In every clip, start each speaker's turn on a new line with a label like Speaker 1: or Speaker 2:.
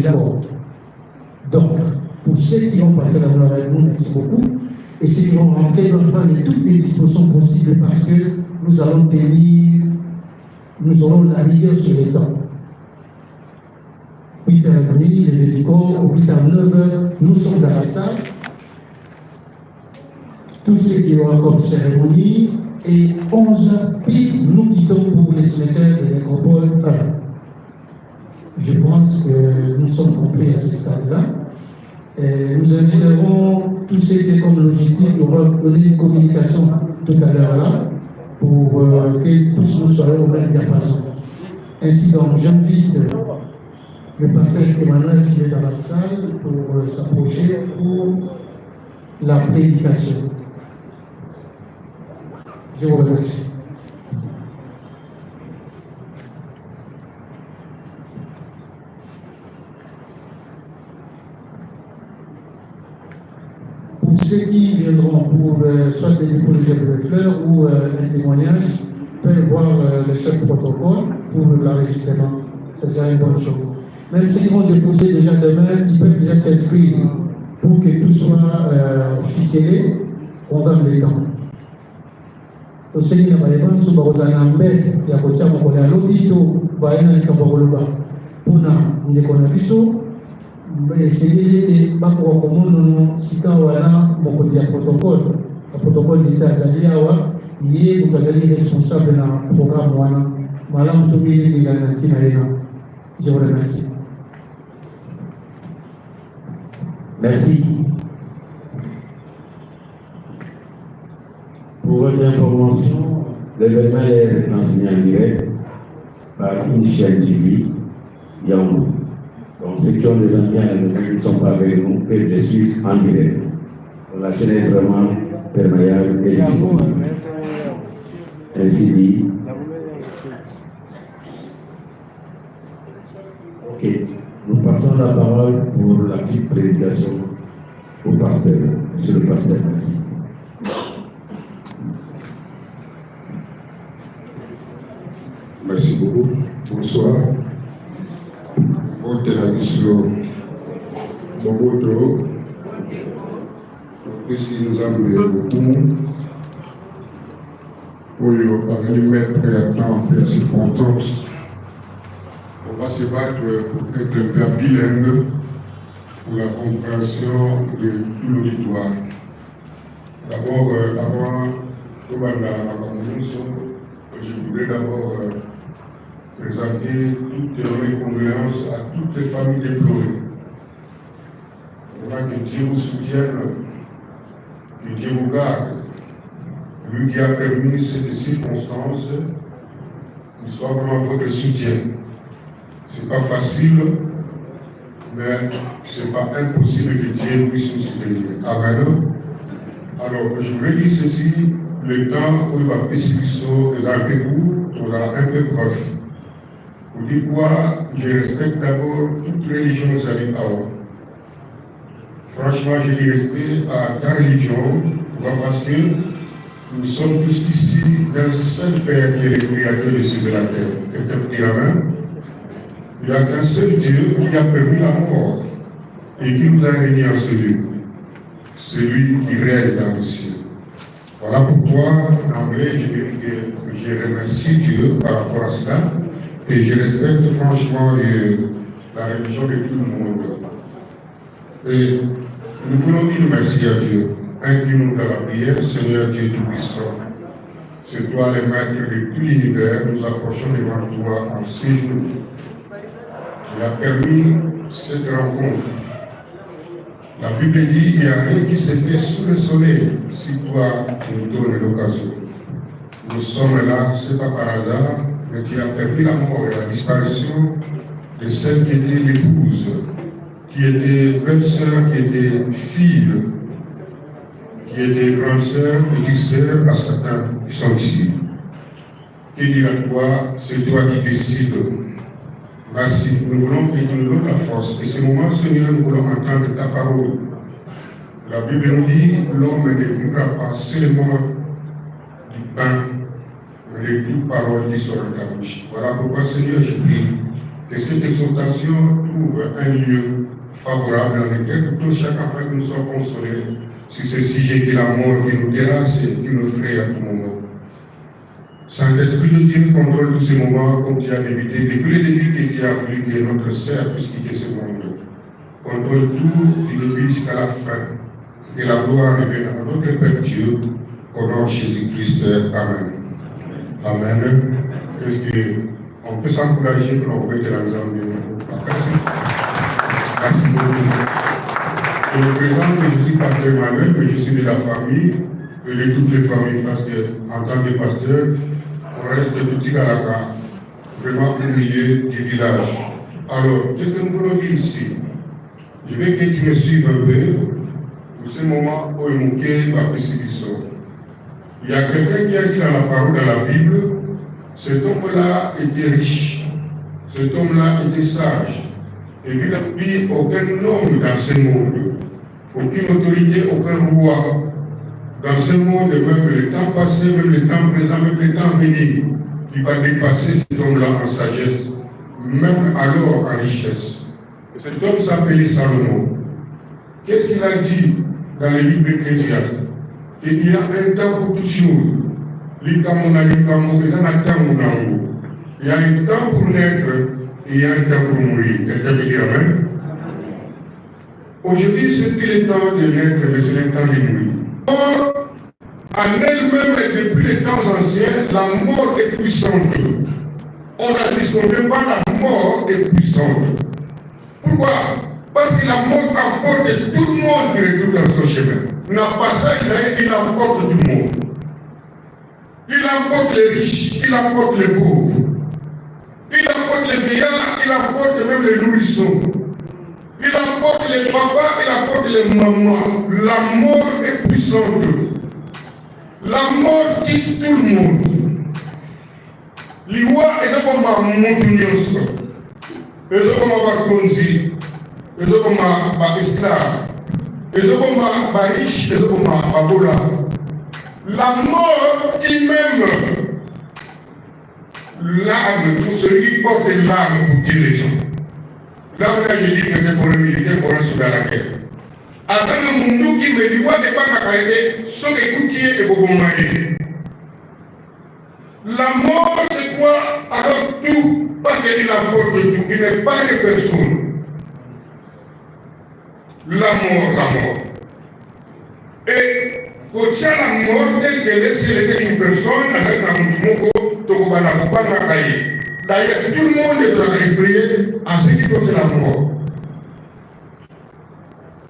Speaker 1: territoire. Donc, pour ceux qui vont passer la journée avec nous, merci beaucoup. Et ceux qui vont rentrer, on va prendre toutes les dispositions possibles parce que nous allons tenir, nous aurons la rigueur sur les temps. 8h30, les médicaux, au 8h09, nous sommes dans la salle. Tous ceux qui auront comme cérémonie, et 11h pile, nous quittons pour les cimetières de l'Nécropole 1. Je pense que nous sommes complets à ce stade-là. Nous inviterons tous ceux qui sont comme logistique, on va donner une communication tout à l'heure là, pour que tous nous soyons au même diapason. Ainsi donc, j'invite le pasteur Emmanuel qui est dans la salle pour s'approcher pour la prédication. Je vous remercie. Pour ceux qui viendront pour soit des dépôts de fleurs ou un témoignage, peuvent voir le chef protocole pour l'enregistrement. Ça serait une bonne chose. Même ceux qui vont déposer déjà demain, ils peuvent déjà s'inscrire pour que tout soit ficelé pendant le temps. Ceux qui n'ont pas les bancs, sont dans un ambet, il y a côté à mon collègue à l'hôpital, va y aller dans le camp. Pour nous, nous connaissons. Mais c'est les bakwa komono sika wana mokozi ya protocole d'État Zaliawa yé mukazali responsable na programme wana malamu tobili la natina yena. Je vous remercie.
Speaker 2: Merci. Pour votre information, l'événement est transmis en direct par une chaîne TV Yaoundé. Donc ceux qui ont des amis à la maison qui ne sont pas avec nous peuvent les suivre en direct. Donc, la chaîne est vraiment perméable et disponible. Ainsi dit. Ok, nous passons la parole pour la petite prédication au pasteur. Monsieur le pasteur, merci.
Speaker 3: Merci beaucoup. Bonsoir. Boboto, puisque nous avons beaucoup pour mettre à temps en circonstance. On va se battre pour être un père bilingue pour la compréhension de tout l'auditoire. D'abord, avant de je voudrais d'abord présenter toutes mes condoléances à toutes les familles déplorées. Que Dieu vous soutienne, que Dieu vous garde. Lui qui a permis cette circonstance, qu'il soit vraiment votre soutien. Ce n'est pas facile, mais ce n'est pas impossible que Dieu puisse nous soutenir. Amen. Alors, je voudrais dire ceci, le temps où il va pécifier les albégours, on aura un peu proche. Pour dire quoi, je respecte d'abord toute religion aux amis avant. Franchement, j'ai du respect à ta religion, parce que nous sommes tous ici d'un seul Père qui est le créateur des cieux et de la terre. Quelqu'un peut dire Amen. Il n'y a qu'un seul Dieu qui a permis la mort et qui nous a réunis en ce lieu. Celui qui règne dans le ciel. Voilà pourquoi, en anglais, je dirais que je remercie Dieu par rapport à cela et je respecte franchement la religion de tout le monde. Et nous voulons dire merci à Dieu. Incline-nous dans la prière, Seigneur Dieu Tout-Puissant. C'est toi le maître de tout l'univers, nous approchons devant toi en ces jours. Tu as permis cette rencontre. La Bible dit qu'il n'y a rien qui se fait sous le soleil si toi tu nous donnes l'occasion. Nous sommes là, ce n'est pas par hasard, mais tu as permis la mort et la disparition de celle qui était l'épouse, qui était belle-sœur, qui était fille, qui était grande sœur, petite sœur à certains qui sont ici. Que dire à toi, c'est toi qui décides. Merci. Nous voulons que tu nous donnes la force. Et ce moment, Seigneur, nous voulons entendre ta parole. La Bible nous dit, l'homme ne vivra pas seulement du pain, mais de toute parole qui sort de ta bouche. Voilà pourquoi, Seigneur, je prie que cette exhortation trouve un lieu favorable dans lequel tout chacun afin que nous soyons consolés sur ce sujet qui est la mort qui nous terrasse et qui nous fraye à tout moment. Saint-Esprit de Dieu contrôle tous ces moments comme tu as débuté depuis le début que tu as voulu que notre sœur puisse quitter ce monde. Contrôle tout du début jusqu'à la fin. Que la gloire revienne à notre Père Dieu, au nom de Jésus-Christ. Amen. Amen. Est-ce qu'on peut s'encourager pour l'envoyer de la maison de la casse? Merci beaucoup. Je me présente, je suis pasteur Emmanuel, mais je suis de la famille et de toutes les familles parce qu'en tant que pasteur, on reste de petit Galaka, vraiment au milieu du village. Alors, qu'est-ce que nous voulons dire ici? Je veux que tu me suives un peu pour ce moment où il manquait ma persécution. Il y a quelqu'un qui a dit dans la parole de la Bible, cet homme-là était riche, cet homme-là était sage. Et il n'a plus aucun homme dans ce monde, aucune autorité, aucun roi. Dans ce monde, même le temps passé, même le temps présent, même le temps venu, il va dépasser cet homme-là en sagesse, même alors en richesse. Cet homme s'appelait Salomon. Qu'est-ce qu'il a dit dans le livre d'Ecclésiaste? Qu'il y a un temps pour toutes choses. Il y a un temps pour naître et il y a un temps pour mourir. Quelqu'un peut dire Amen? Aujourd'hui, c'est plus le temps de naître, mais c'est le temps de mourir. Or, en elle-même, depuis les temps anciens, la mort est puissante. On a dit qu'on ne veut pas la mort est puissante. Pourquoi? Parce que la mort emporte tout le monde qui retrouve dans son chemin. Dans le passage, il emporte tout le monde. Il emporte les riches, il emporte les pauvres. Il emporte les vieillards, il emporte même les nourrissons. Il emporte les papas, il emporte les mamans. La mort est puissante. La mort quitte tout le monde. L'Iwa est comme un montagnose. Et c'est comme un bakonzi. Et c'est comme un esclave. Et c'est comme un riche. Et c'est comme un bola. La mort qui même l'arme pour celui qui porte l'arme pour tuer les gens. Là, j'ai dit que c'était pour le militaire pour un soldat à la guerre. Avant le monde qui me dit, ouais, n'est pas ma carrière, sauf écouter et pour bombarder. La mort, c'est quoi? Alors tout, parce qu'il apporte tout, il n'est pas de personne. La mort. Et quand il y a la mort, telle qu'elle est, si elle était une personne, avec un mouvement, d'ailleurs, tout le monde est effrayé en ce qui concerne la mort.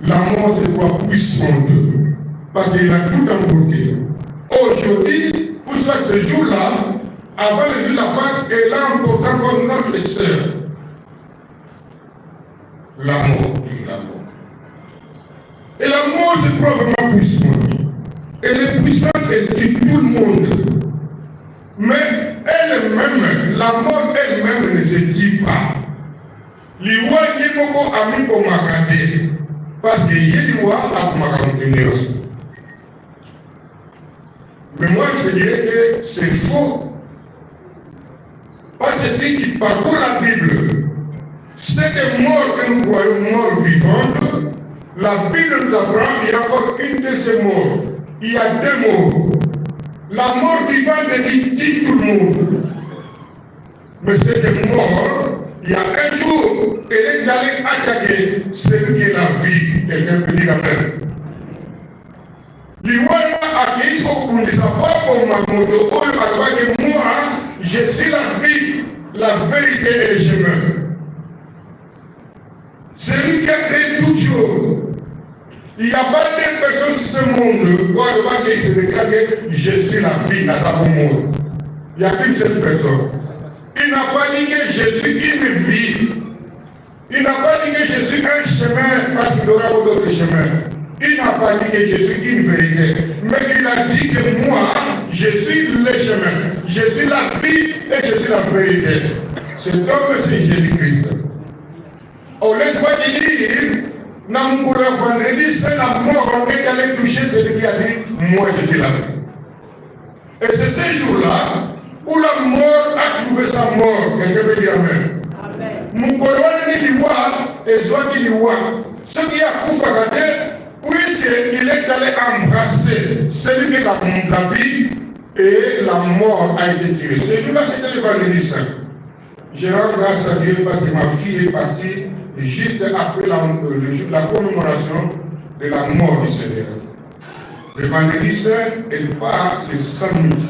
Speaker 3: La mort, c'est quoi? Puissante. Parce qu'il a tout emporté. Aujourd'hui, pour ça que ce jour-là, avant le jour de la Pâque, elle a emporté comme notre sœur. La mort, toujours la mort. Et la mort, c'est probablement puissante. Elle est puissante, elle tue tout le monde. Mais elle-même, la mort elle-même ne se dit pas. L'Iwa y moko ami pour m'agrader. Parce que l'Iwa a pour m'agrader aussi. Mais moi je dirais que c'est faux. Parce que si tu parcours la Bible, cette mort que nous voyons mort vivante, la Bible nous apprend qu'il y a encore une de ces morts. Il y a deux morts. La mort vivante dit tout le monde. Mais cette mort, il y a un jour, elle est allée attaquer celui qui est la vie. Quelqu'un peut dire Amen. L'Iwana a dit qu'on ne sait pas pour ma moto, moi, je suis la vie, la vérité et le chemin. C'est lui qui a créé toutes choses. Il n'y a pas de personne sur ce monde où il se déclare que je suis la vie dans le monde. Il n'y a qu'une seule personne. Il n'a pas dit que je suis une vie. Il n'a pas dit que je suis un chemin parce qu'il y aura d'autres chemins. Il n'a pas dit que je suis une vérité. Mais il a dit que moi, je suis le chemin. Je suis la vie et je suis la vérité. Cet homme, c'est Jésus-Christ. On ne laisse pas dire. Pour le vendredi, c'est la mort qui allait toucher celui qui a dit moi je suis la vie. Et c'est ce jour-là où la mort a trouvé sa mort. Quelqu'un peut dire Amen. Moukolone ni liwa, et Zoaki liwa. Ce qui a Koufagate, puisqu'il est allé embrasser celui qui a la vie et la mort a été tuée. Ce jour-là, c'était le vendredi saint. Je rends grâce à Dieu parce que ma fille est partie juste après la commémoration de la mort du Seigneur. Le vendredi saint, elle part le samedi.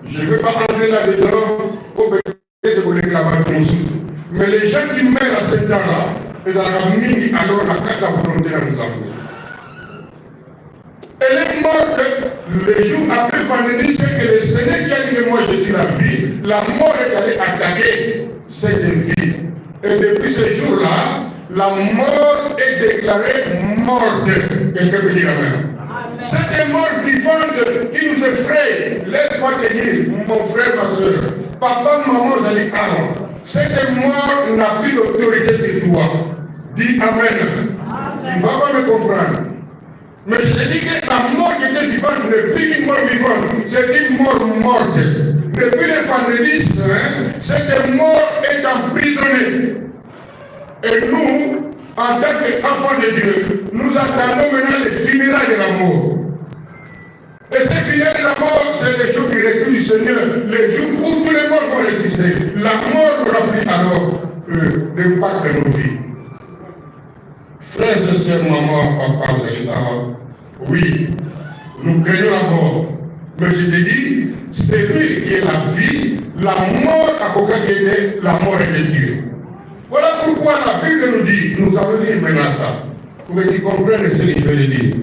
Speaker 3: Je ne vais pas entrer là-dedans pour peut-être vous réclamer mon souffle. Mais les gens qui meurent à ce temps-là, ils ont mis alors la carte à volonté à nous amener. Elle est morte le jour après vendredi, c'est que le Seigneur qui a dit que moi je suis la vie, la mort est allée attaquer cette vie. Et depuis ce jour-là, la mort est déclarée morte. Quelqu'un peut dire amen. Cette mort vivante qui nous effraie, laisse-moi te dire, mon frère, ma soeur, papa, maman, vous allez parler. Cette mort n'a plus d'autorité sur toi. Dis amen. Tu ne vas pas me comprendre. Mais je te dis que la mort qui était vivante n'est plus une mort vivante, c'est une mort morte. Depuis le vendredi saint, cette mort est emprisonnée. Et nous, en tant qu'enfants de Dieu, nous attendons maintenant les funérailles de la mort. Et ces funérailles de la mort, c'est le jour du retour du Seigneur, le jour où tous les morts vont résister. La mort n'aura plus alors l'impact de nos vies. Frères et sœurs, maman, papa, vous allez parler. Oui, nous craignons la mort. Mais je te dis, c'est lui qui est la vie, la mort à aucun était, la mort est de Dieu. Voilà pourquoi la Bible nous dit, nous allons lire maintenant ça, pour que tu comprennes ce que je vais dire.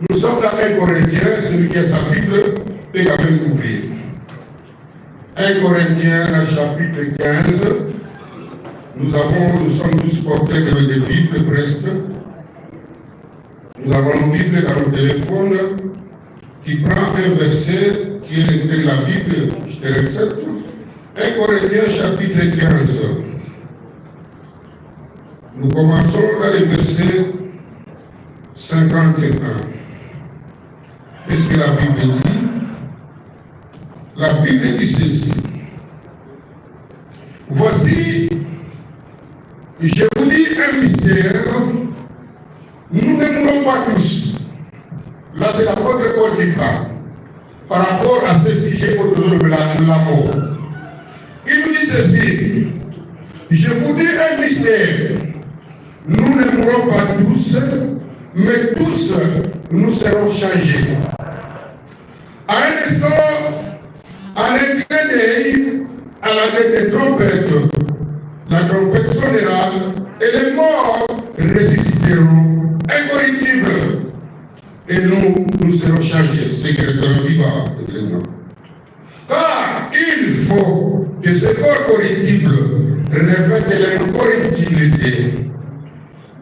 Speaker 3: Nous sommes dans 1 Corinthiens, celui qui a sa Bible, peut quand même ouvrir. 1 Corinthiens, chapitre 15. Nous sommes tous portés de des Bibles presque. Nous avons une Bible dans nos téléphones qui prend un verset qui est de la Bible, je te répète. 1 Corinthiens chapitre 15. Nous commençons dans le verset 51. Qu'est-ce que la Bible dit? La Bible dit ceci. Voici, je vous dis un mystère. Nous ne mourrons pas tous. Là, c'est l'apôtre Paul qui parle. Par rapport à ce sujet autour de la mort. Il nous dit ceci. Je vous dis un mystère. Nous ne mourrons pas tous, mais tous nous serons changés. À un instant, à un clin d'œil, à la tête des trompettes, la trompette sonnera et les morts ressusciteront incorruptibles. Et nous serons changés, c'est que resteront vivants. Car il faut que ce corps corruptible revête l'incorruptibilité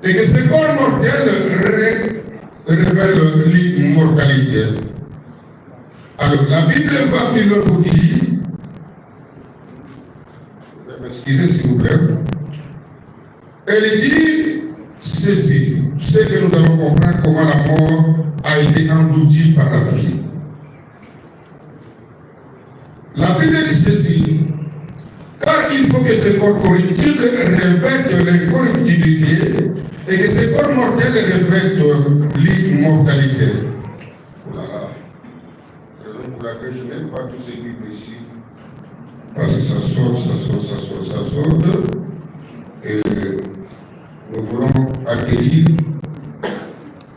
Speaker 3: et que ce corps mortel révèle l'immortalité. Alors la Bible va plus loin pour dire, excusez s'il vous plaît, elle dit ceci, c'est que nous allons comprendre comment la mort a été engloutie par la vie. La Bible dit ceci, car il faut que ce corps corruptible revête l'incorruptibilité et que ce corps mortel revête l'immortalité. Voilà. Raison pour laquelle je n'aime pas tous ces livres ici, parce que ça saute, et nous voulons acquérir.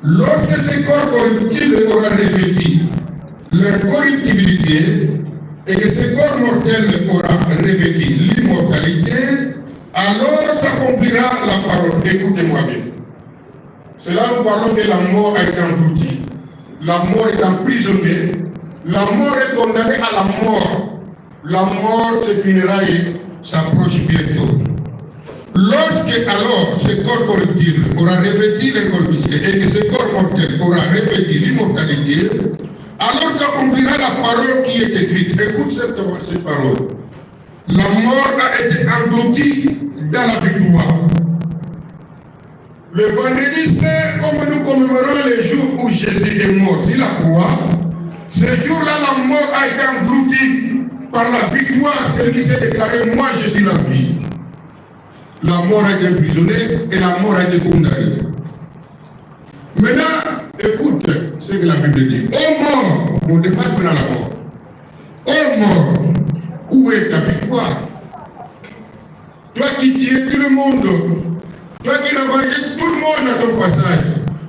Speaker 3: Lorsque ce corps corruptible aura revêtu l'incorruptibilité et que ce corps mortel aura revêtu l'immortalité, alors s'accomplira la parole. Écoutez-moi bien. C'est là où nous parlons que la mort a été engloutie. La mort est emprisonnée. La mort est condamnée à la mort. La mort, ses funérailles s'approchent bientôt. Lorsque alors ce corps corruptible aura revêtu l'incorruptibilité et que ce corps mortel aura revêtu l'immortalité, alors s'accomplira la parole qui est écrite. Écoute cette parole. La mort a été engloutie dans la victoire. Le vendredi saint, comme nous commémorons le jour où Jésus est mort sur la croix, ce jour-là, la mort a été engloutie par la victoire, celle qui s'est déclarée, moi je suis la vie. La mort a été emprisonnée et la mort a été condamnée. Maintenant, écoute ce que la Bible dit. Oh mort, on dépasse maintenant la mort. Oh mort, où est ta victoire? Toi qui tiens tout le monde, toi qui l'as vengé tout le monde à ton passage,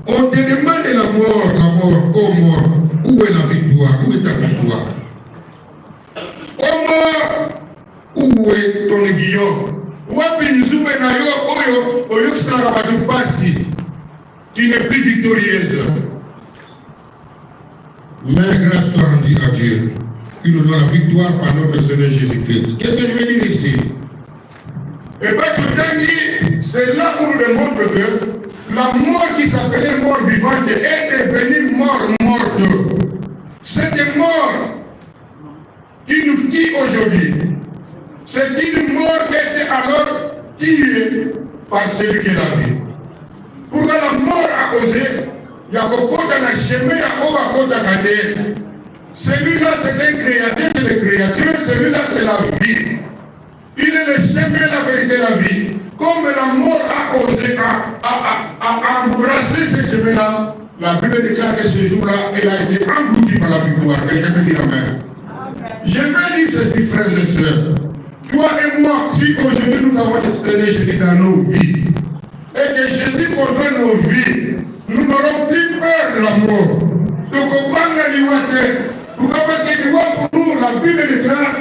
Speaker 3: on te demande la mort, oh mort, où est la victoire? Où est ta victoire? Oh mort, où est ton aiguillon? Tu n'es plus victorieuse. Mais grâce soit rendue à Dieu, qui nous donne la victoire par notre Seigneur Jésus-Christ. Qu'est-ce que je veux dire ici? Et bien, tout dernier, c'est là où nous démontre que la mort qui s'appelait mort vivante est devenue mort morte. Cette mort qui nous tue aujourd'hui, c'est une mort qui était alors tuée par celui qui est la vie. Pourquoi la mort a causé, il y a beaucoup dans le chemin, il y a beaucoup dans la terre. Celui-là, c'est un créateur, c'est le créateur, celui-là, c'est la vie. Il est le chemin, la vérité, la vie. Comme la mort a causé, a embrassé ce chemin-là, la Bible déclare que ce jour-là, elle a été engloutie par la victoire. Quelqu'un peut dire Amen. Je vais dire ceci, frères et sœurs. Toi et moi, si aujourd'hui nous avons espéré Jésus dans nos vies, et que Jésus contrôle nos vies, nous n'aurons plus peur de la mort. Donc, on va pourquoi? Parce que pour nous, la Bible déclare,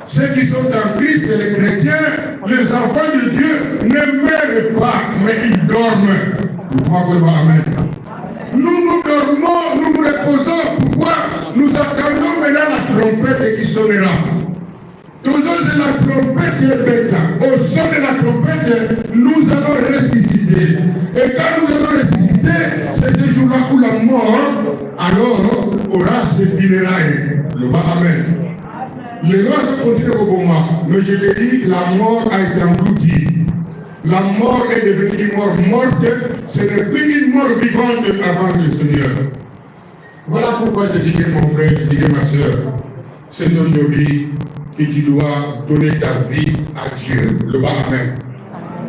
Speaker 3: ceux qui sont en Christ, les chrétiens, les enfants de Dieu, ne meurent pas, mais ils dorment. Amen. Nous dormons, nous nous reposons. Pourquoi? Nous attendons maintenant la trompette qui sonnera. Toujours c'est la trompette qui est bête. Au son de la trompette, nous allons ressusciter. Et quand nous allons ressusciter, c'est ce jour-là où la mort, alors, aura ses funérailles. Le bas, Amen. Les lois sont continuées au bon moment. Mais je te dis, la mort a été engloutie. La mort est devenue une mort morte. Ce n'est plus une mort vivante avant le Seigneur. Voilà pourquoi je dis, mon frère, je dis, ma soeur, c'est aujourd'hui que tu dois donner ta vie à Dieu. Le bas, Amen.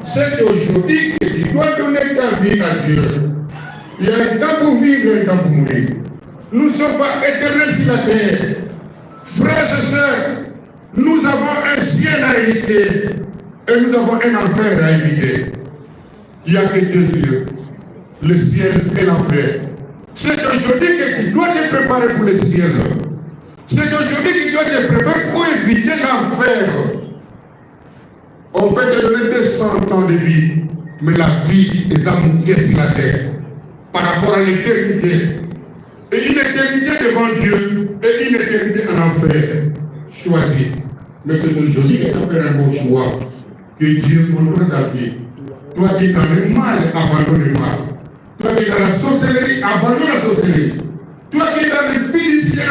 Speaker 3: C'est aujourd'hui que tu dois donner ta vie à Dieu. Il y a un temps pour vivre et un temps pour mourir. Nous ne sommes pas éternels sur la terre. Frères et sœurs, nous avons un ciel à éviter et nous avons un enfer à éviter. Il n'y a que deux lieux, le ciel et l'enfer. C'est aujourd'hui que tu dois te préparer pour le ciel. C'est aujourd'hui que tu dois te préparer pour éviter l'enfer. On peut te donner 200 ans de vie, mais la vie est amontée sur la terre par rapport à l'éternité. Et une éternité devant Dieu et une éternité en enfer. Choisis. Mais c'est aujourd'hui que tu as fait un bon choix. Que Dieu contrôle ta vie. Toi qui es dans le mal, abandonne le mal. Toi qui es dans la sorcellerie, abandonne la sorcellerie. Toi qui es dans l'impudicité,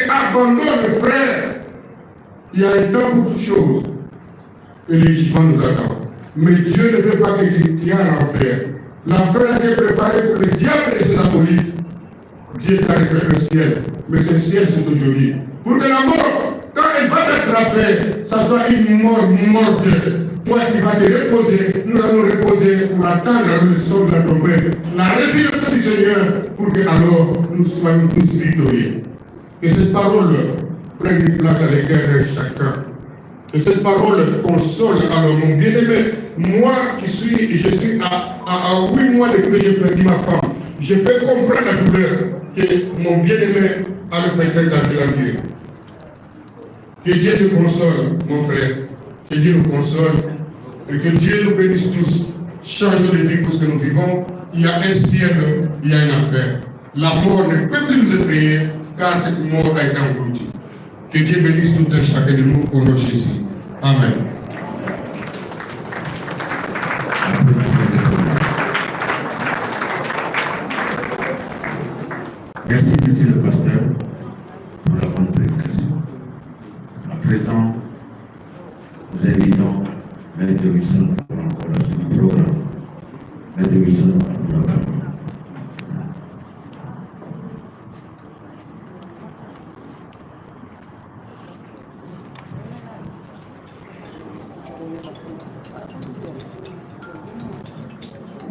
Speaker 3: abandonne le frère. Il y a un temps pour toutes choses. Et le jugement nous attend. Mais Dieu ne veut pas que tu ailles en enfer. L'enfer a été préparé pour le diable et ses acolytes. Dieu t'a révélé un ciel, mais ce ciel c'est aujourd'hui. Pour que la mort, quand elle va t'attraper, ça soit une mort morte. Toi qui vas te reposer, nous allons reposer pour attendre le son de la tombée, la résurrection du Seigneur, pour que alors nous soyons tous victorieux. Que cette parole prenne une place dans les cœurs de chacun. Que cette parole console alors mon bien-aimé. Moi je suis à 8 mois depuis que j'ai perdu ma femme. Je peux comprendre la douleur que mon bien-aimé a le peut-être à Dieu. Que Dieu te console, mon frère. Que Dieu nous console. Et que Dieu nous bénisse tous. Change de vie pour ce que nous vivons. Il y a un ciel, il y a un enfer. La mort ne peut plus nous effrayer, car cette mort a été engloutie. Que Dieu bénisse tout un chacun de nous au nom de Jésus. Amen.
Speaker 2: Merci, monsieur le pasteur, pour la bonne prédication. À présent, nous invitons Maître Wilson pour encore la suite du programme. Maître Wilson, à vous la parole.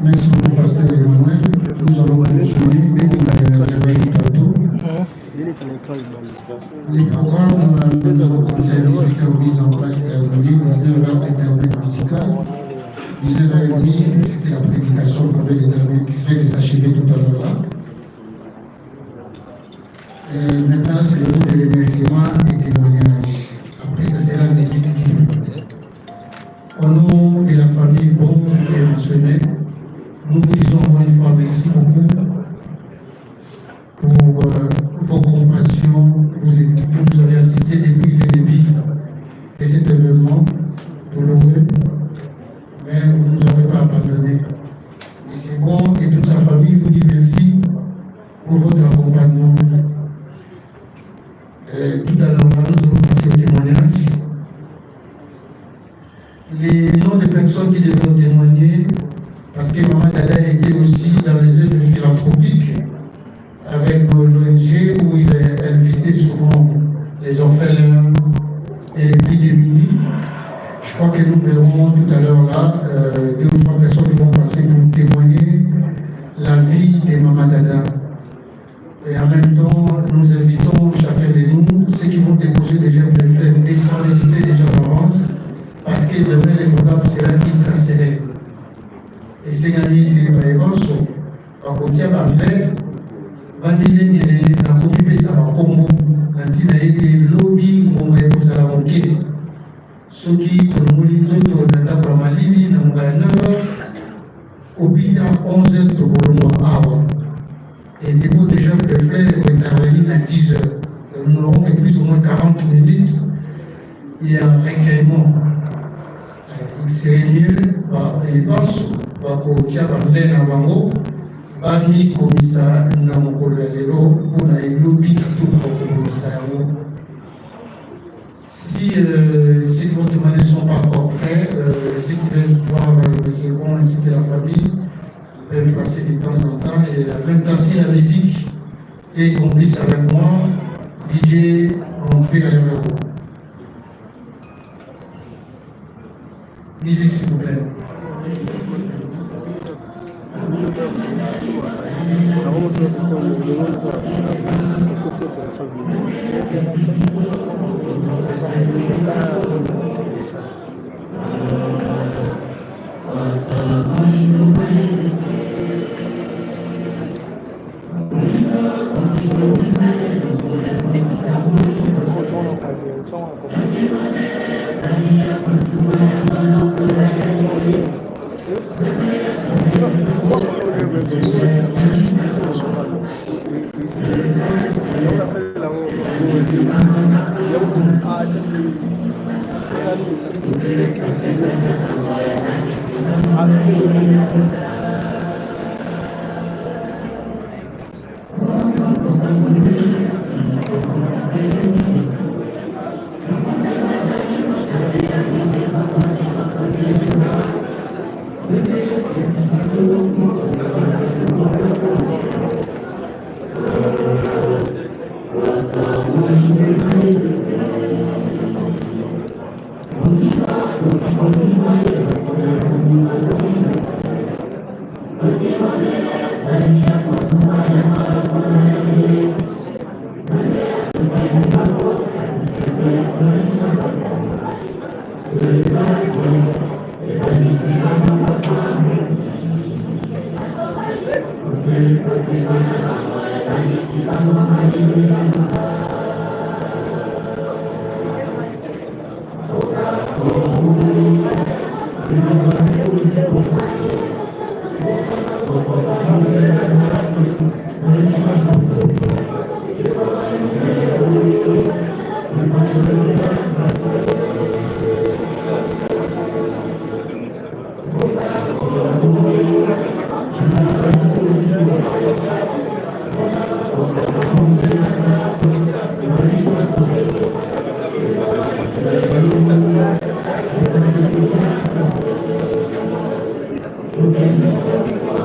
Speaker 1: Merci beaucoup, Pasteur Emmanuel. Nous allons continuer, comme j'avais dit tantôt. Les programmes, nous avons commencé à 18h, mise en place terminée, 19h intermède musical, 19h30, c'était la prédication qu'on avait déterminée, qui se les achever tout à l'heure là. Maintenant, c'est le moment de remerciements et témoignages. Après, ça sera la musique libre. Au nom de la famille Bon et Massonnet, nous vous disons encore une fois merci beaucoup pour vos compassions. Vous avez assisté depuis le début de cet événement douloureux, mais vous ne nous avez pas abandonnés. Mais c'est bon et toute sa famille vous dit merci pour votre accompagnement. Tout à l'heure, nous allons passer au témoignage. Les noms des personnes qui devront témoigner, parce que Maman Dada était aussi dans les œuvres philanthropiques avec l'ONG où elle visitait souvent les orphelins et les plus démunis. Je crois que nous verrons tout à l'heure là 2 ou 3 personnes qui vont passer pour témoigner la vie de Maman Dada. Et en même temps, nous invitons chacun de nous, ceux qui vont déposer des germes de fleurs, de s'enregistrer déjà en avance, parce que demain, le programme sera incarcéré. Et c'est gagné des baïbonso, par contre, il y a ma mère, Bandine, la copie de sa combo, l'antina été lobby, mon baïbo salamonké. Ceux qui, tout le monde, nous autres, n'a pas malini, n'a pas 9h, au bide à 11h, tout le monde a. Et des mots de gens de fleurs vont intervenir à 10 heures. Nous n'aurons que plus ou moins 40 minutes. Il y a un recueillement. Il serait mieux, et pense, qu'on tient à l'air à Bango, parmi commissaire Namokolo Yalero, pour la lobby tout pour commissaire. Si vos témoignages ne sont pas encore prêts, ceux qui veulent voir le second ainsi que la famille, peuvent passer de temps en temps. Et en même temps, si la musique est complice avec moi, DJ, on peut aller vers vous. Musique, s'il vous plaît.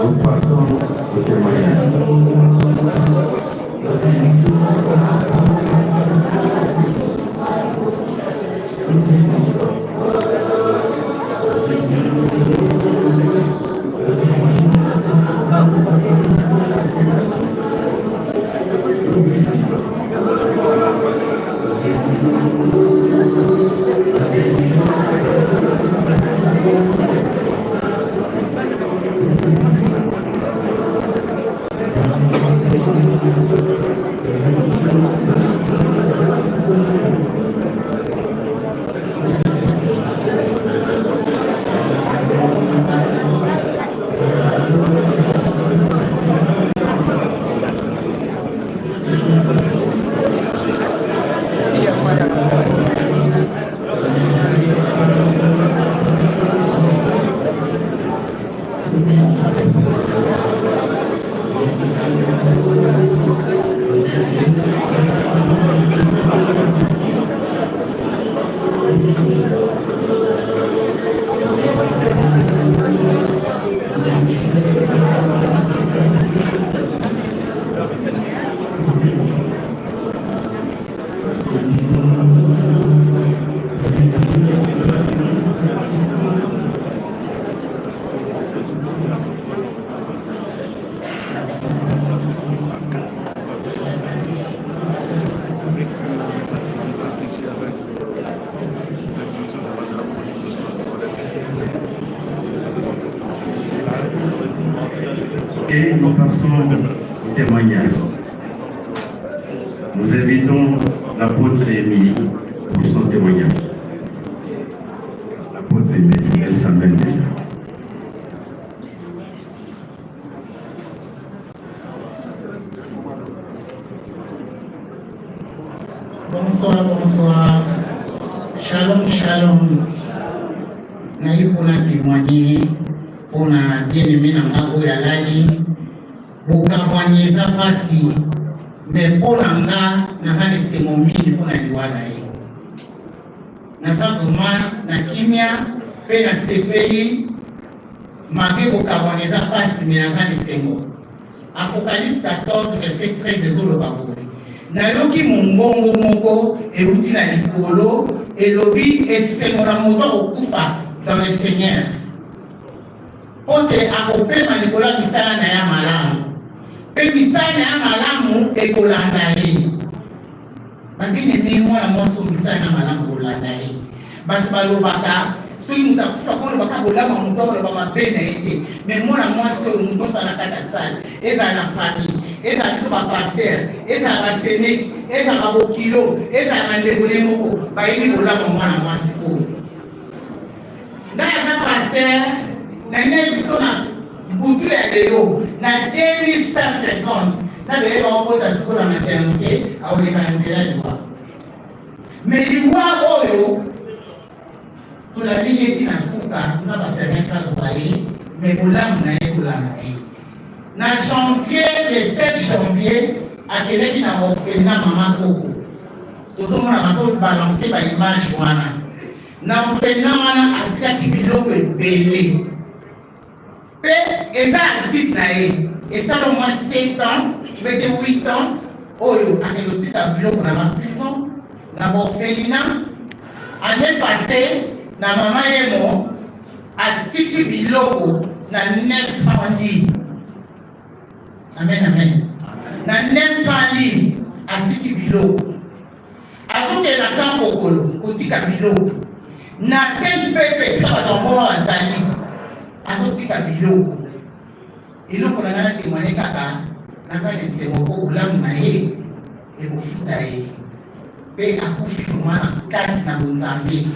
Speaker 2: Nous passons au témoignage. Et nous passons au témoignage. Nous invitons l'apôtre Émilie pour son témoignage. L'apôtre Émilie, elle s'amène déjà.
Speaker 4: Bonsoir, bonsoir. Shalom, shalom. Naïe pour la témoigner, pour la bien-aimée Nangago Yalali, pour témoigner ça passé, mais pour l'anga, n'a c'est mon mini pour la liwanaï. N'a vraiment na kimia, fait la CPI, malgré pour témoigner ça passé, mais n'a c'est mon. Apocalypse 14, verset 13, et le baboué. Nayoki mongongo moko euti na likolo elobi esengola moto okufa dans le Seigneur. Pote akopema likola misala na ya malamu. Pe misala na ya malamu ekolanda ye. Babine mi mwana mwaso misala na malamu kolanda ye. Batu balobaka soki mutu akufa kolobaka bolama mutu baloba mabe na ye te. Mais mwana mwasi oyo mutu osala kata sale ezala na famille. Ezala biso bapaster, ezala baseneki, ezala bokilo, ezala bandekole moko bayebi kolama mwana mwasi oyo. Ngai aza paster, na ngai biso na butu ya lelo na 2150 nabeyeba okota sikoyo na maternité aoleka na nzela liwa. Mais liwa oyo tolabi eti na suka nza bapermetre azoba ye, mais bolamu na ye tolama ye. Na janvier, le 7 janvier, akeleki na orphelinat Mama Koko. Tozomona bazo balancer ba image wana. Na orphelinat wana atikaki biloko ebele. Pe eza artiste na ye. Esala au moins 7 ans, peut-être 8 ans, oyo akelotika biloko na ba prison, na ba orphelinat. Année passée, na mama yemo atiki biloko na 900 lits. Amen, amen. Na 900 lits atiki biloko. Azoke na kampo kolo kotika biloko. Na Saint Pepe sa batambo azali. Azotika biloko. Eloko na ngana témoigner kaka nazali semo ko ulamu na ye ekofuta ye. Pe akufi mwana kati na bonzambe.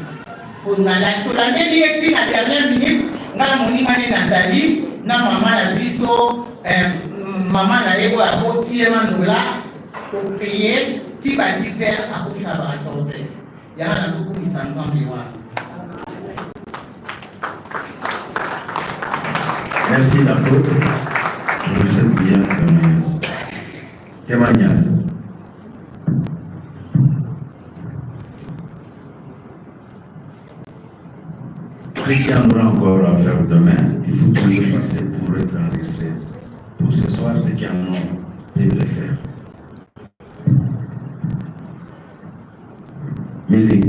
Speaker 4: Tolangeli eti na dernière minute ngana moninga ne Nathalie na mama na biso maman na yebo aboti emandola to prier ti ba 10h akufi na ba 14h yana na zokumisa nzambe wana.
Speaker 2: Merci l'apôtre pour cette brillante témoignage. Ce qu'il y en aura encore à faire demain, il faut toujours passer pour être enregistré. Pour ce soir, ce qu'il y en a, peuvent le faire. Musique.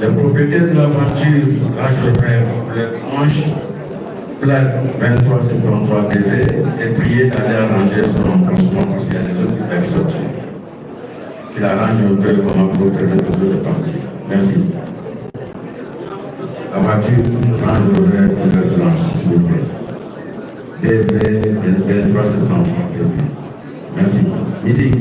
Speaker 2: Les propriétaires de la voiture Range Rover Blanche, plaque 2373 BV, est prié d'aller arranger son emplacement parce qu'il y a des autres qui peuvent sortir. Qu'il arrange un peu comment pour permettre aux autres de partir. Merci. La voiture Range Rover Blanche, s'il vous plaît. BV 2373 BV. Merci. Musique.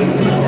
Speaker 5: Thank you.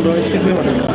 Speaker 5: Pardon, excusez-moi.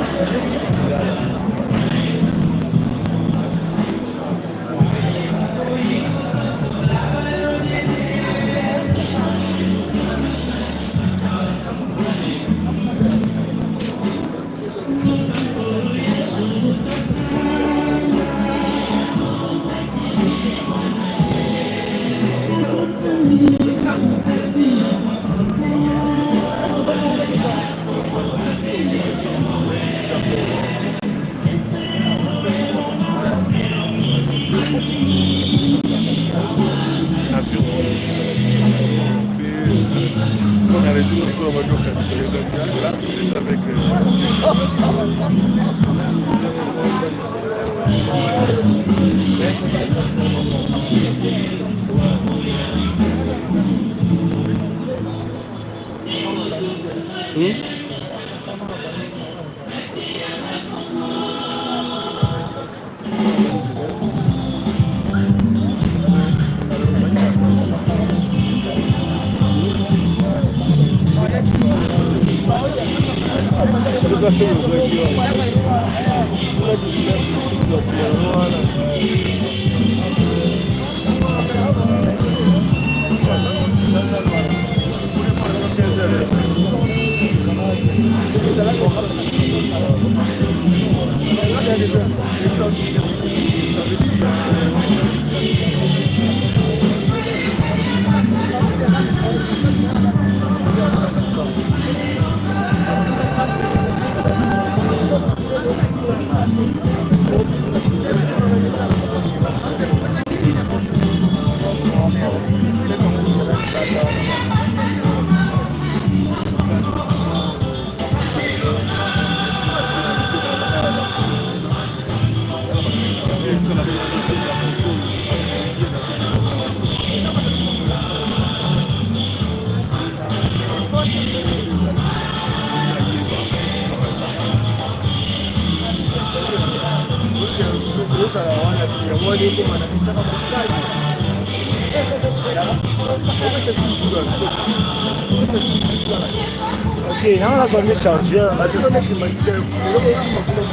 Speaker 6: Okay, now I'm going to charge you. I just want to make sure.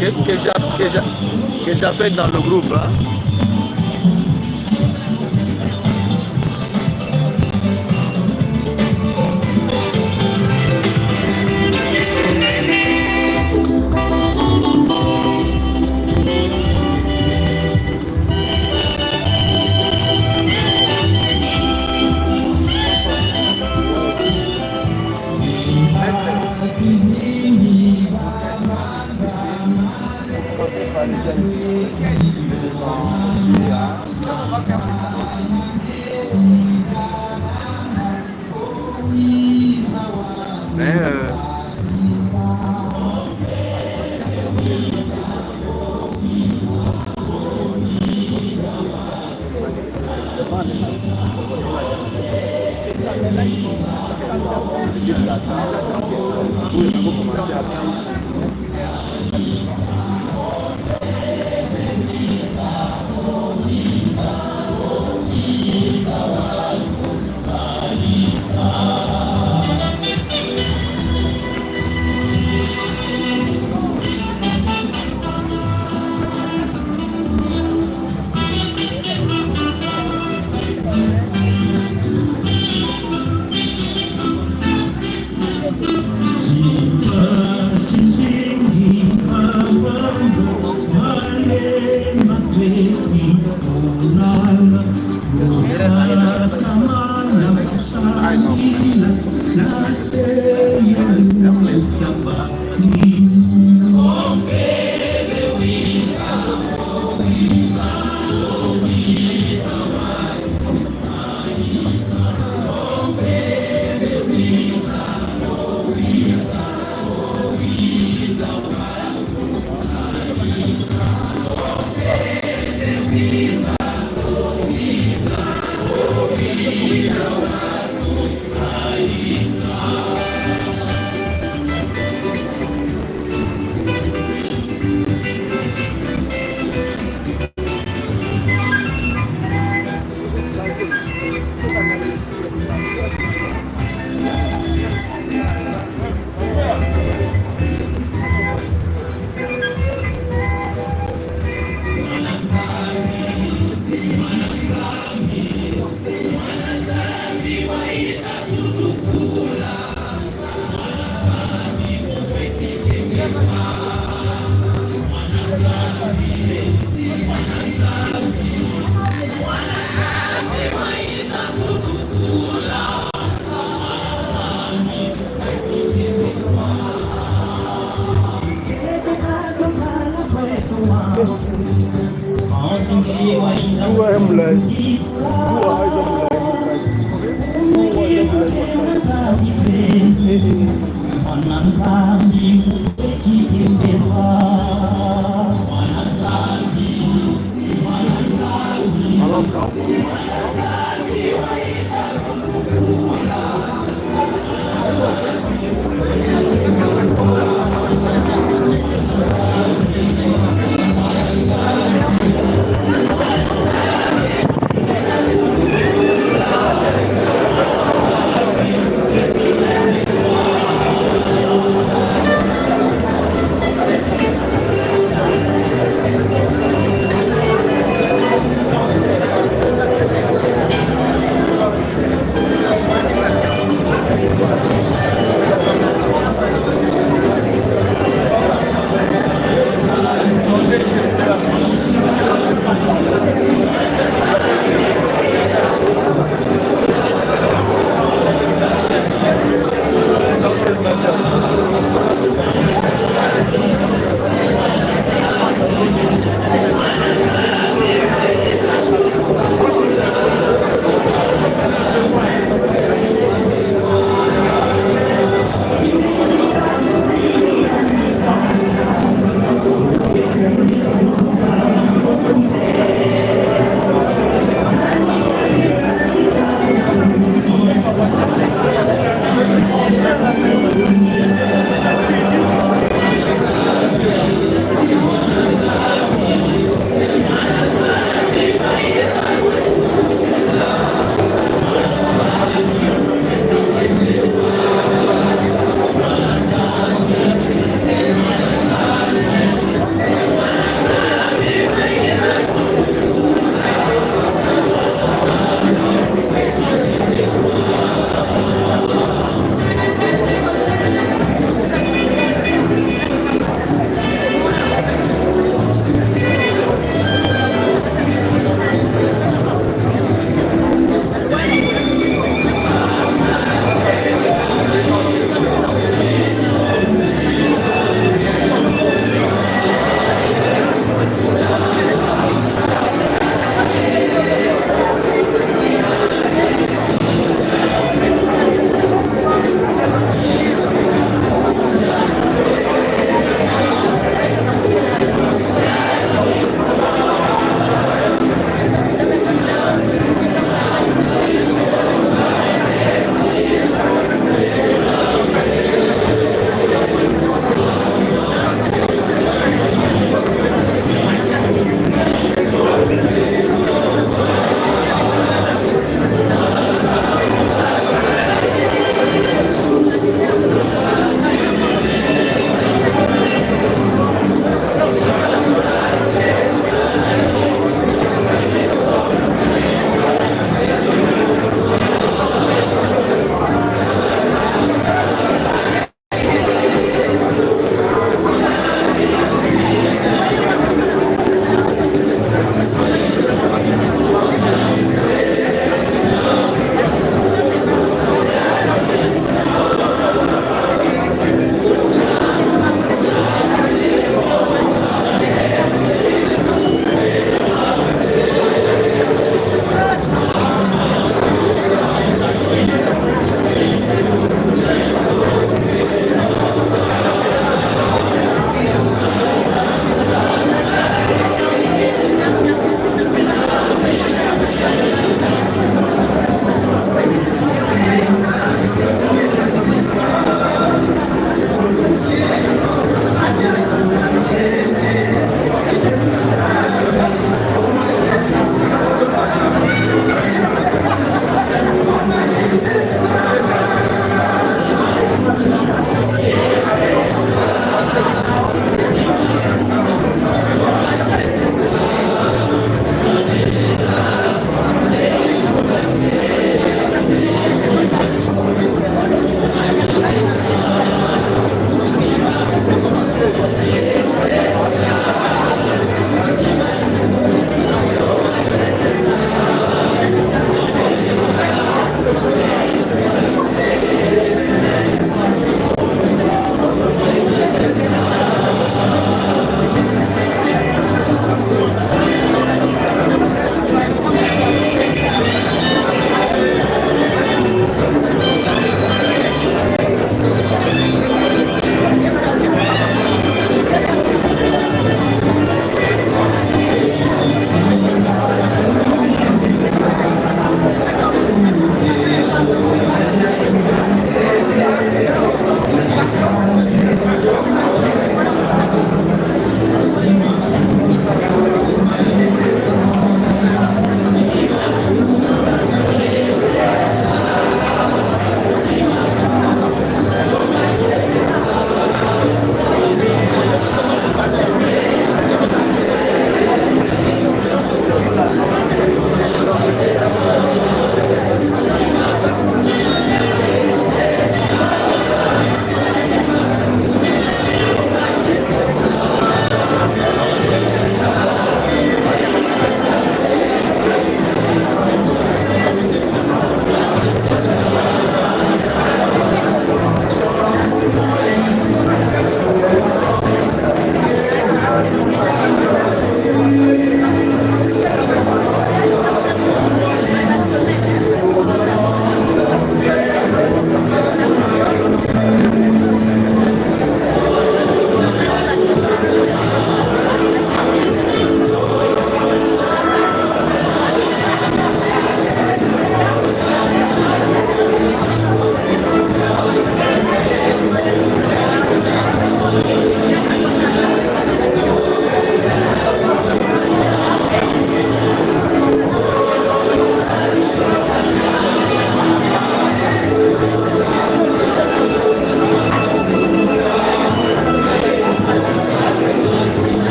Speaker 6: que j'appelle dans le groupe. Hein.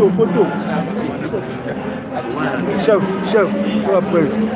Speaker 6: Photo. Chef, pour la presse.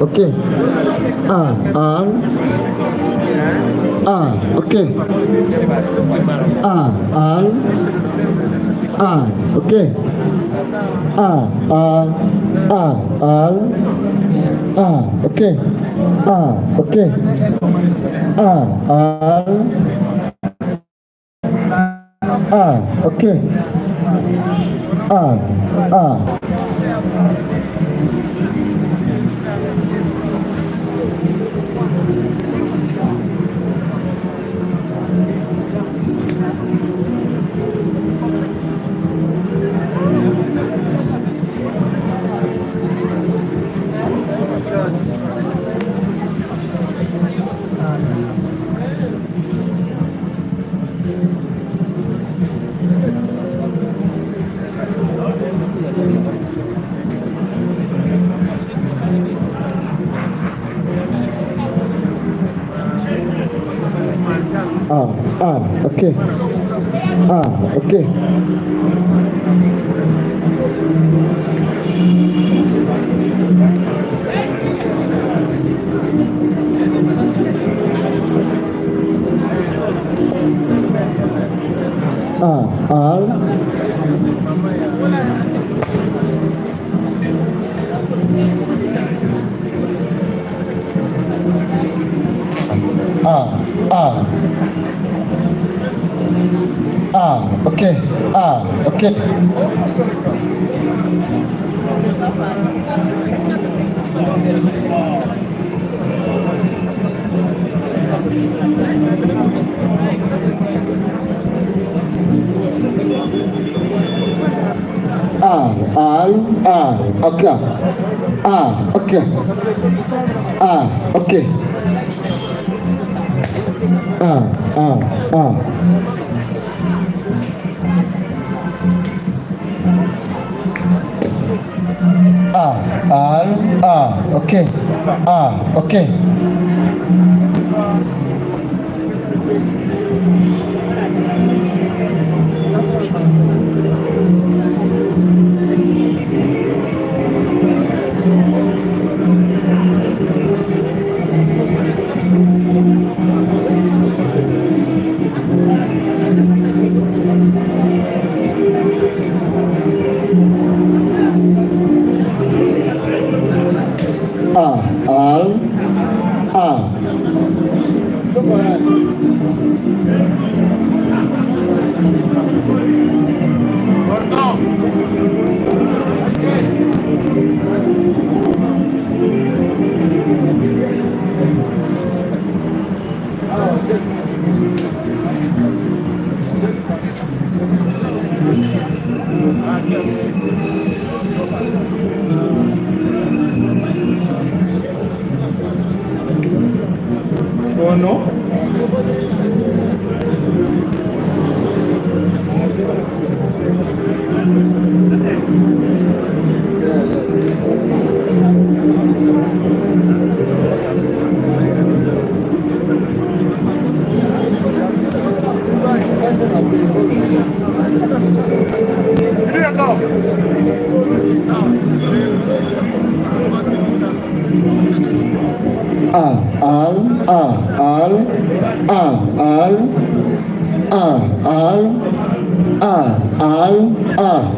Speaker 1: Okay. Al. Okay. Al. Okay. Al. Okay. Okay. Okay. Okay. Okay. Al. Okay. Okay. Okay. Okay. Okay. Okay. Okay. Oh no?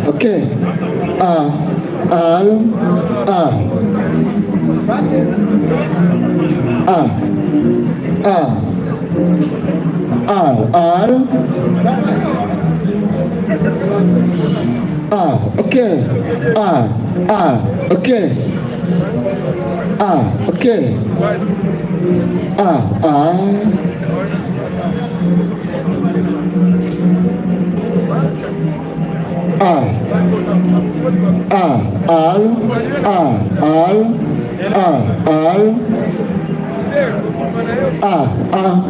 Speaker 1: Okay. Okay. Okay. Okay.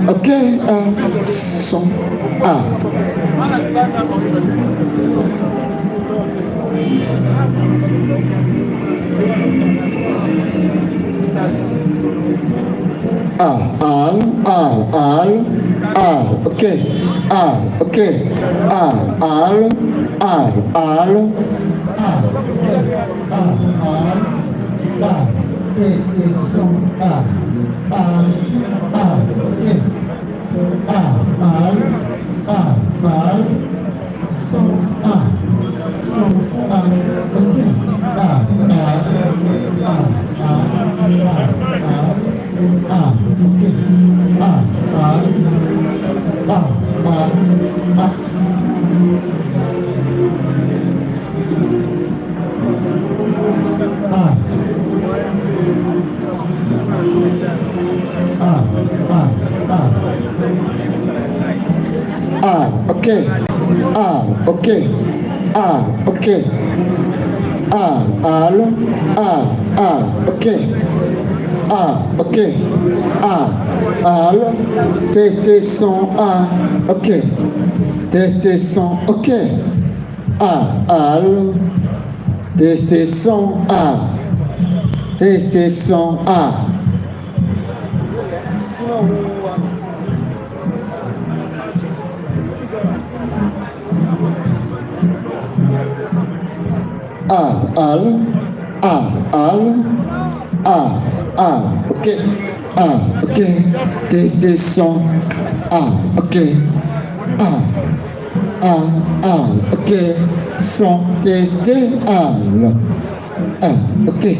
Speaker 1: Okay. So, okay. Okay. Test son A. Ok. Son A. Ok. Ok. Ok. Ok. Allô. Ok. Ok. Allô. Tester son A. Ok. Tester son. Ok. Allô. Tester son A. Tester son A. Allô. Ok. Ok. Tester son A. Ok. Ok. Son tester ok.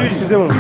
Speaker 6: Excusez-moi.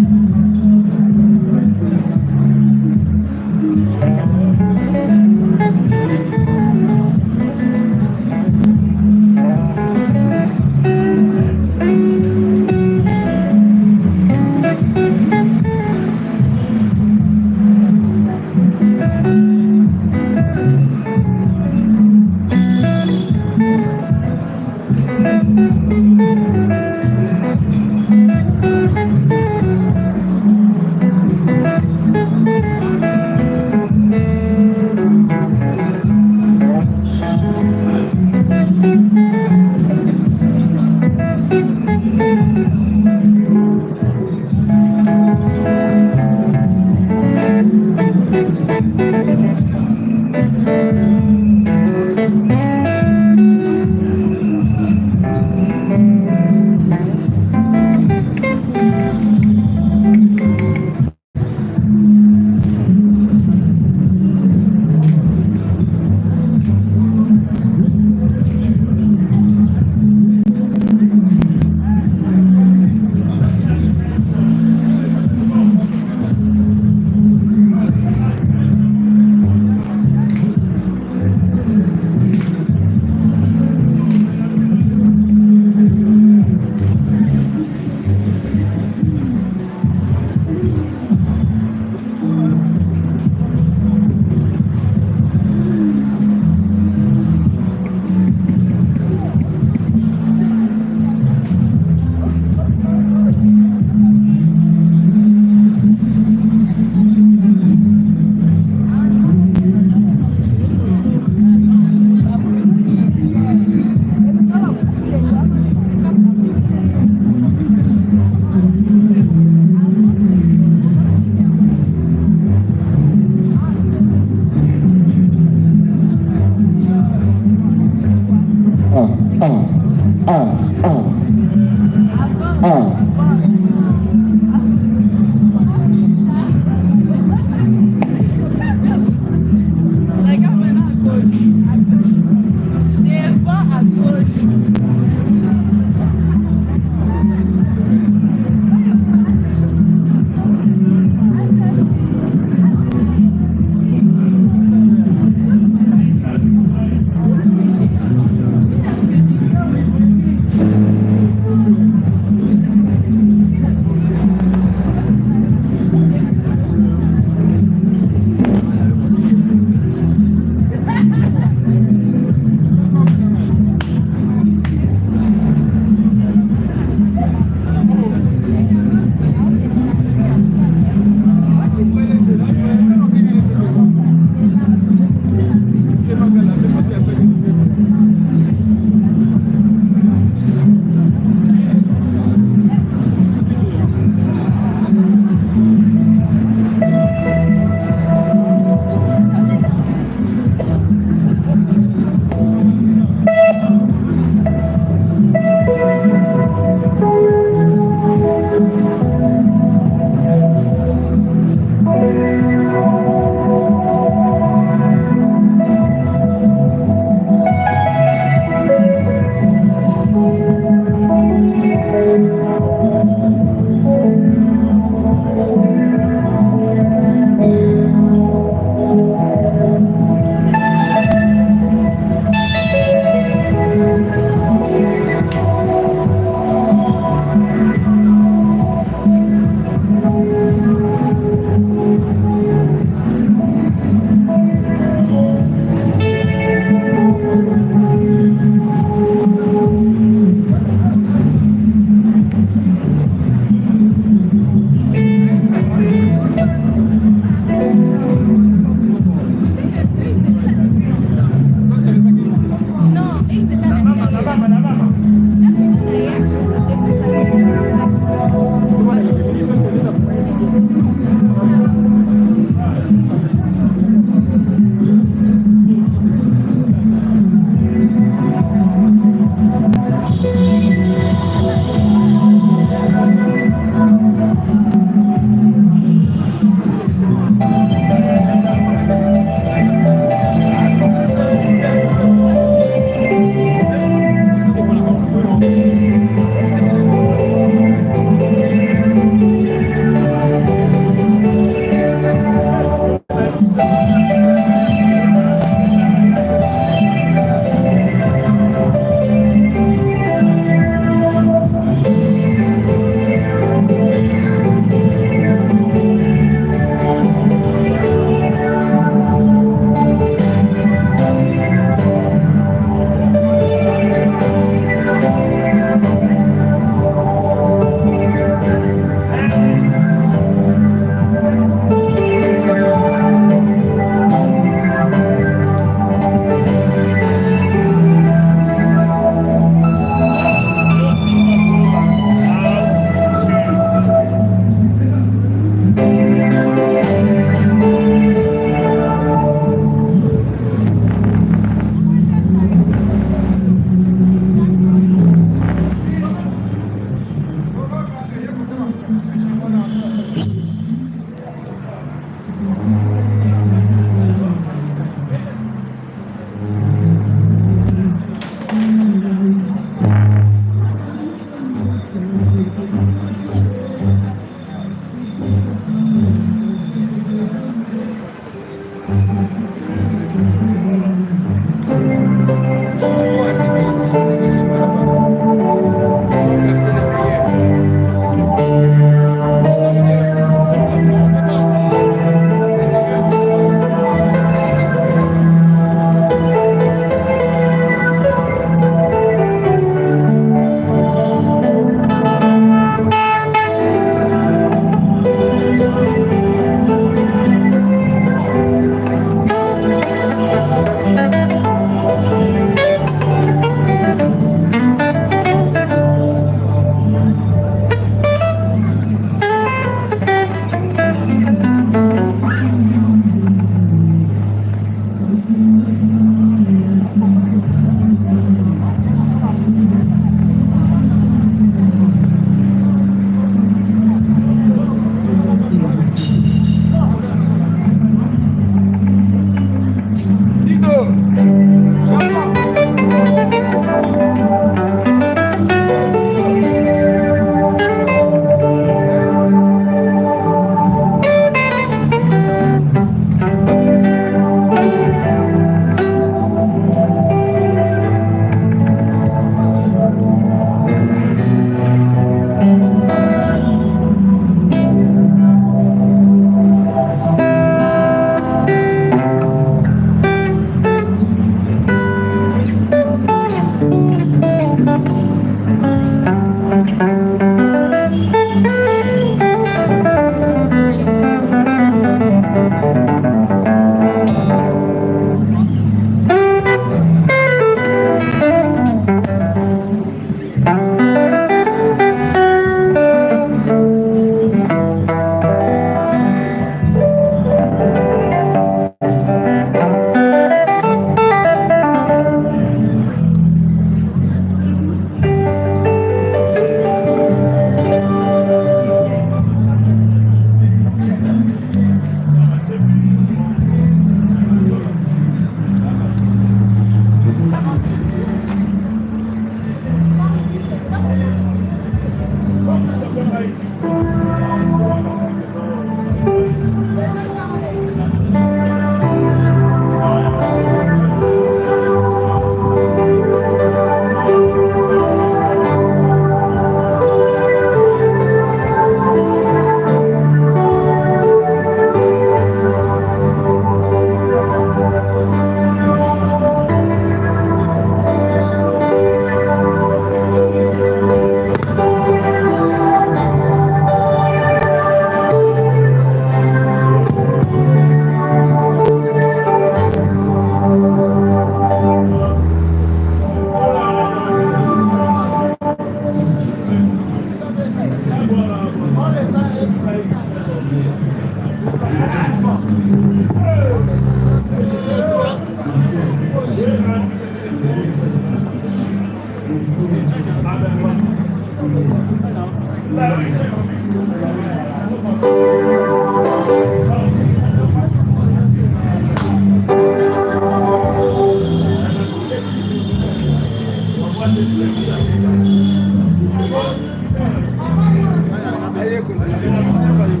Speaker 6: Allez,